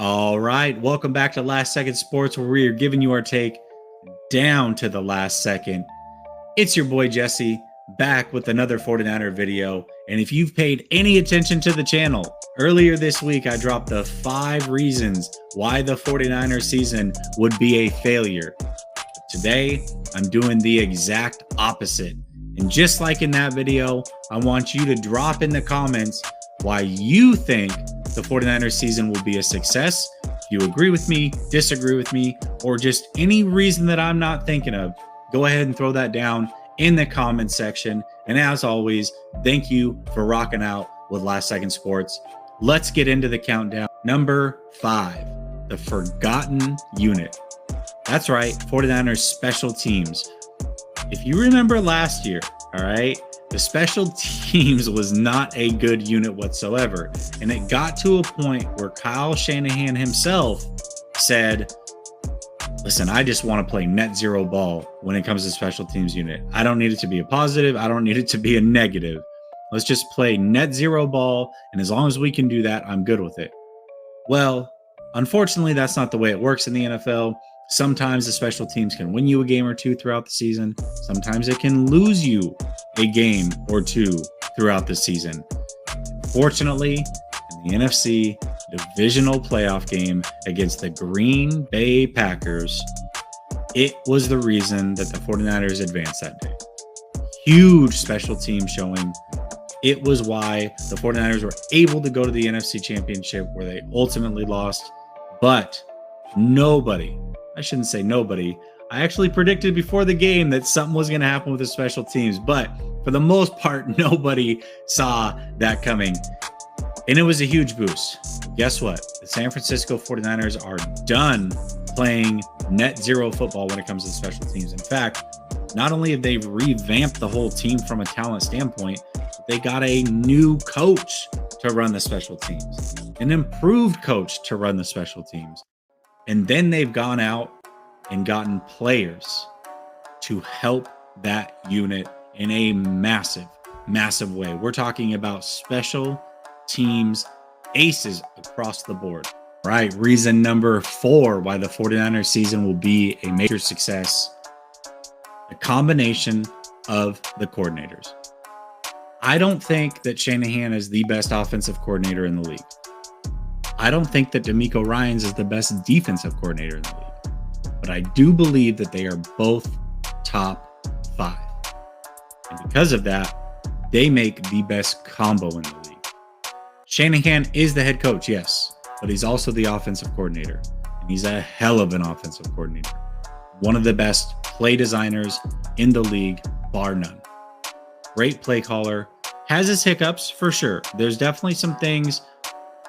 All right, welcome back to Last Second Sports, where we are giving you our take down to the last second. It's your boy Jesse, back with another 49er video. And if you've paid any attention to the channel, earlier this week I dropped the 5 reasons why the 49er season would be a failure. Today, I'm doing the exact opposite. And just like in that video, I want you to drop in the comments why you think the 49ers season will be a success. If you agree with me, disagree with me, or just any reason that I'm not thinking of, go ahead and throw that down in the comment section. And as always, thank you for rocking out with Last Second Sports. Let's get into the countdown. Number 5, the forgotten unit. That's right, 49ers special teams. If you remember last year, all right, the special teams was not a good unit whatsoever. And it got to a point where Kyle Shanahan himself said, listen, I just want to play net zero ball when it comes to special teams unit. I don't need it to be a positive. I don't need it to be a negative. Let's just play net zero ball. And as long as we can do that, I'm good with it. Well, unfortunately, that's not the way it works in the NFL. Sometimes the special teams can win you a game or two throughout the season. Sometimes it can lose you a game or two throughout the season. Fortunately, in the NFC divisional playoff game against the Green Bay Packers, it was the reason that the 49ers advanced that day. Huge special team showing. It was why the 49ers were able to go to the NFC Championship, where they ultimately lost. But nobody, I shouldn't say nobody, I actually predicted before the game that something was going to happen with the special teams. But for the most part, nobody saw that coming. And it was a huge boost. Guess what? The San Francisco 49ers are done playing net zero football when it comes to special teams. In fact, not only have they revamped the whole team from a talent standpoint, but they got a new coach to run the special teams, an improved coach to run the special teams. And then they've gone out and gotten players to help that unit in a massive, massive way. We're talking about special teams aces across the board. Right. Reason number 4 why the 49ers season will be a major success: the combination of the coordinators. I don't think that Shanahan is the best offensive coordinator in the league. I don't think that DeMeco Ryans is the best defensive coordinator in the league, but I do believe that they are both top 5. And because of that, they make the best combo in the league. Shanahan is the head coach, yes, but he's also the offensive coordinator, and he's a hell of an offensive coordinator. One of the best play designers in the league, bar none. Great play caller, has his hiccups for sure. There's definitely some things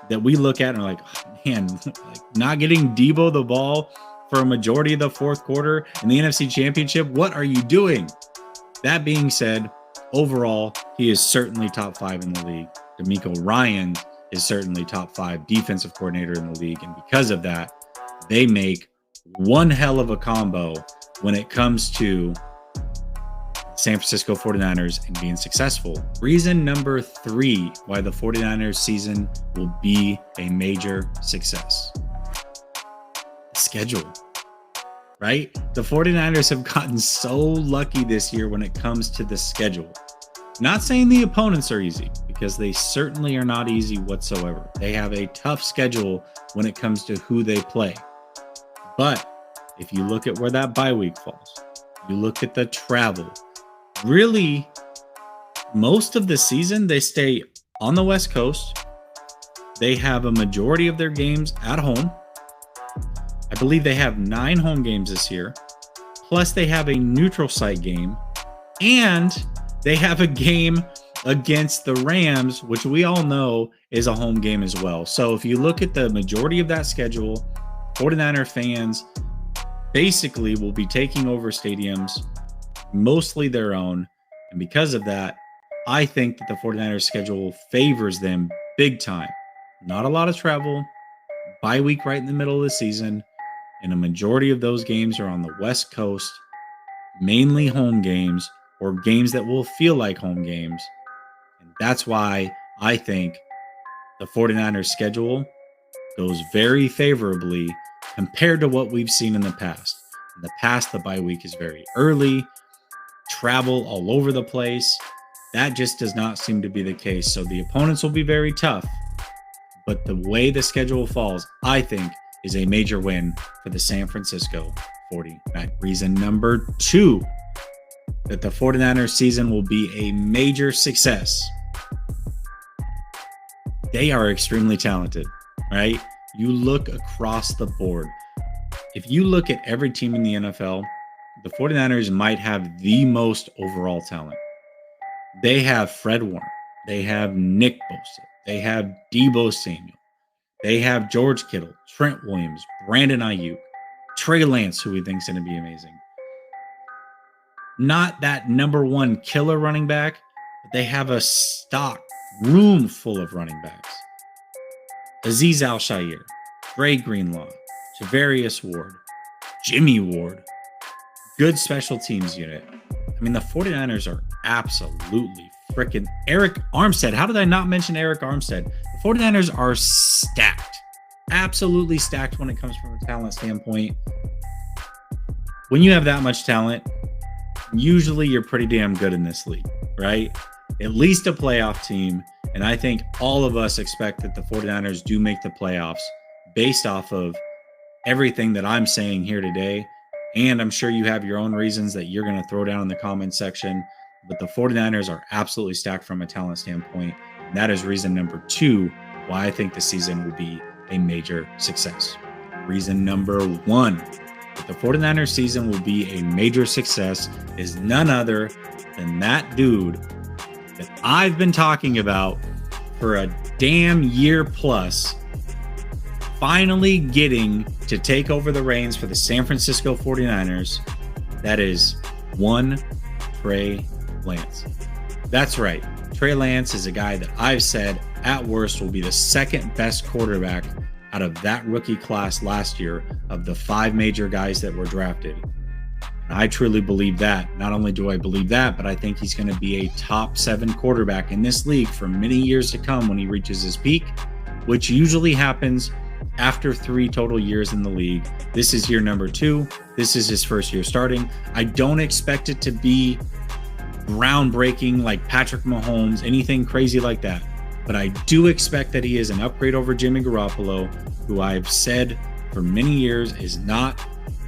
that we look at and are like, oh, man, like not getting Debo the ball for a majority of the fourth quarter in the NFC Championship. What are you doing? That being said, overall, he is certainly top 5 in the league. DeMeco Ryans is certainly top 5 defensive coordinator in the league. And because of that, they make one hell of a combo when it comes to San Francisco 49ers and being successful. Reason number 3 why the 49ers season will be a major success: schedule. Right? The 49ers have gotten so lucky this year when it comes to the schedule. Not saying the opponents are easy, because they certainly are not easy whatsoever. They have a tough schedule when it comes to who they play. But if you look at where that bye week falls, you look at the travel, really, most of the season, they stay on the West Coast. They have a majority of their games at home. I believe they have 9 home games this year. Plus, they have a neutral site game. And they have a game against the Rams, which we all know is a home game as well. So if you look at the majority of that schedule, 49er fans basically will be taking over stadiums, mostly their own. And because of that, I think that the 49ers schedule favors them big time. Not a lot of travel, bye week right in the middle of the season, and a majority of those games are on the West Coast, mainly home games or games that will feel like home games. And that's why I think the 49ers schedule goes very favorably compared to what we've seen in the past. In the past, the bye week is very early, travel all over the place. That just does not seem to be the case. So the opponents will be very tough. But the way the schedule falls, I think, is a major win for the San Francisco 49ers. Reason number 2 that the 49ers season will be a major success. They are extremely talented, right? You look across the board. If you look at every team in the NFL, the 49ers might have the most overall talent. They have Fred Warner. They have Nick Bosa. They have Deebo Samuel. They have George Kittle, Trent Williams, Brandon Ayuk, Trey Lance, who we think is going to be amazing. Not that number one killer running back, but they have a stock room full of running backs. Azeez Al-Shaair, Dre Greenlaw, Javarius Ward, Jimmy Ward, good special teams unit. I mean, the 49ers are absolutely freaking Eric Armstead. How did I not mention Eric Armstead? The 49ers are stacked, absolutely stacked when it comes from a talent standpoint. When you have that much talent, usually you're pretty damn good in this league, right? At least a playoff team. And I think all of us expect that the 49ers do make the playoffs based off of everything that I'm saying here today. And I'm sure you have your own reasons that you're going to throw down in the comment section. But the 49ers are absolutely stacked from a talent standpoint. And that is reason number 2 why I think the season will be a major success. Reason number 1 that the 49ers season will be a major success is none other than that dude that I've been talking about for a damn year plus, finally getting to take over the reins for the San Francisco 49ers. That is one Trey Lance. That's right. Trey Lance is a guy that I've said at worst will be the second best quarterback out of that rookie class last year of the 5 major guys that were drafted. And I truly believe that. Not only do I believe that, but I think he's going to be a top 7 quarterback in this league for many years to come when he reaches his peak, which usually happens after 3 total years in the league. This is year number 2. This is his first year starting. I don't expect it to be groundbreaking like Patrick Mahomes, anything crazy like that. But I do expect that he is an upgrade over Jimmy Garoppolo, who I've said for many years is not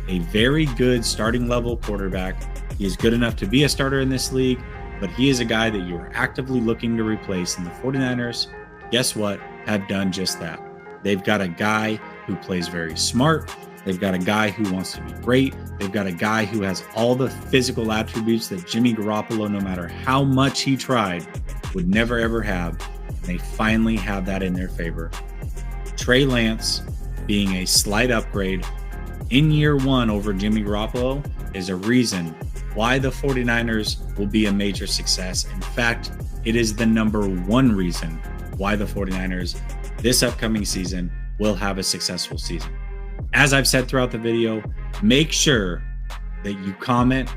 a very good starting level quarterback. He is good enough to be a starter in this league, but he is a guy that you are actively looking to replace. And the 49ers, guess what, have done just that. They've got a guy who plays very smart. They've got a guy who wants to be great. They've got a guy who has all the physical attributes that Jimmy Garoppolo, no matter how much he tried, would never ever have. They finally have that in their favor. Trey Lance being a slight upgrade in year 1 over Jimmy Garoppolo is a reason why the 49ers will be a major success. In fact, it is the number 1 reason why the 49ers this upcoming season will have a successful season. As I've said throughout the video, make sure that you comment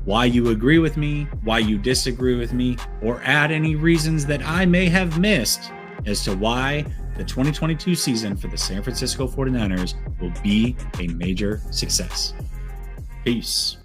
why you agree with me, why you disagree with me, or add any reasons that I may have missed as to why the 2022 season for the San Francisco 49ers will be a major success. Peace.